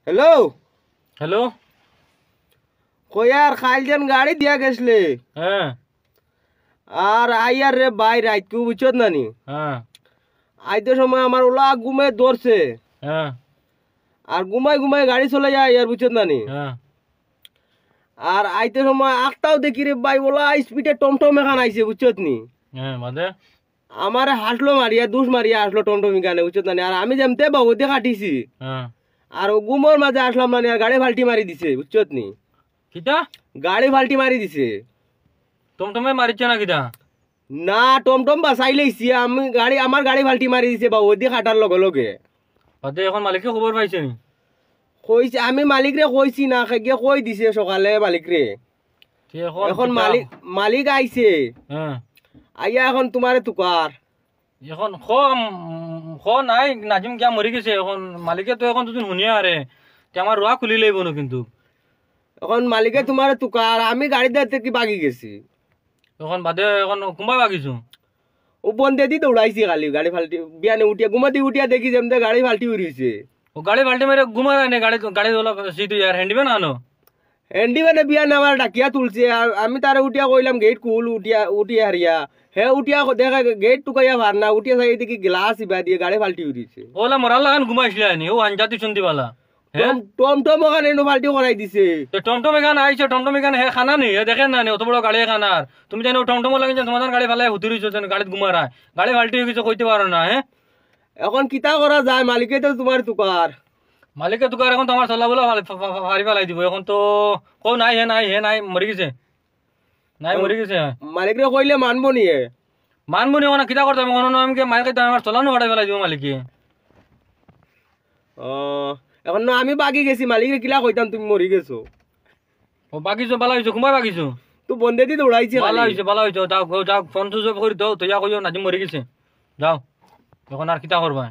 hello hello को यार खाइल गाड़ी दिया गেছলে হ্যাঁ আর আইয়ার রে ভাই রাত কু বুঝছত না নি হ্যাঁ আইতে সময় আমার ওলা ঘুমে ধরছে হ্যাঁ আর ঘুমাই ঘুমাই গাড়ি চলে যায় আর বুঝছত না নি হ্যাঁ আর আইতে সময় আটটাও দেখি রে ভাই ওলা স্পিডে টমটম এখান আইছে বুঝছত নি হ্যাঁ বাদে আমার হাসলো মারিয়া দুষ মারিয়া আসলো টমটম এখানে বুঝছত না নি আর আমি যেমতে বাবু দিয়ে কাটিছি হ্যাঁ আর ও গুমর মাঝে আসলাম না নি আর গাড়ি ফাল্টি মারি দিছে বুঝছত নি কিটা গাড়ি ফাল্টি মারি দিছে টমটমে মারিছে না কিটা না টমটম বাসাই লইছি আমি গাড়ি আমার গাড়ি ফাল্টি মারি দিছে বাবু দিয়ে কাটার লগে লগে বাদে এখন মালিকে খবর পাইছে নি কইছে আমি মালিক রে কইছি না গিয়ে কই দিছে সকালে মালিক রে ঠিক এখন মালিক আইছে হ্যাঁ আইয়া এখন তোমারে তুকার এখন খ নাই নাজিম কিয়া মরি গেছে এখন মালিকে তো এখন দুদিন শুনিয়া আরে আমার রোয়া খুলি লইব না কিন্তু এখন মালিকে তোমারে তুকার আমি গাড়ি দিতে কি বাগি গেছি এখন বাদে এখন কোনবা বাগিছো ও বন্ধে দি দৌড়াইছি খালি গাড়ি ফাল্টি বিয়ানে উঠিয়া ঘুমাতি উঠিয়া দেখি যেমতে গাড়ি ফাল্টি উড়িছে ও গাড়ি বাল্টি মেরে ঘুমার আনে গাড়ি গাড়ি ওলা সিটি আর হ্যান্ডিবে না আনো এন্ডি মানে বিয়ানে আমার ডাকিয়া তুলছে আর আমি তারে উঠিয়া কইলাম গেট কুল উঠিয়া হারিয়া হে উঠিয়া দেখা গেট টুকাইয়া ভার না উঠিয়া যাই দেখি গ্লাস ইবা দিয়ে গাড়ি ফাল্টি উড়িছে ওলা মরাল লাগান ঘুমাইছিল আনি ও আনজাতি শুনতিবালা টমটম ওখানে ফাল্টি করাই দিছে টমটম এখানে আইছে টমটম এখানে হে খানা নি দেখেন না অত বড় গাড়ি খানার তুমি জানো টমটম লাগে তোমাদের গাড়ি ফেলে হুতুরিছো গাড়িত ঘুমারা গাড়ি ফাল্টি হয়ে গেছে কইতে পারো না হ্যাঁ এখন কিতা করা যায় মালিকে তো তোমার তুকার মালিকে তুকার এখন তোমার চলাবলে হারি ফেলাই দিব এখন তো কো নাই হে নাই মরি গেছে নাই মরি গেছে মালিক রে কইলে মানবো নিয়ে মানবো নি না কিতা করতে আমি মালিকে আমার চলানো হারাই ফেলাই দিব মালিকে এখন না আমি বাগি গেছি মালিক কিলা কইতাম তুমি মরি গেছো ও বাগিছো বালা হইছো কুমাই বাগিছো তুই বন্ধে দি দৌড়াইছে বালা হইছো যাও যাও ফোন সুইচ অফ করে দাও তো কইও নাজিম মরি গেছে যাও এখন আর কিতা করবা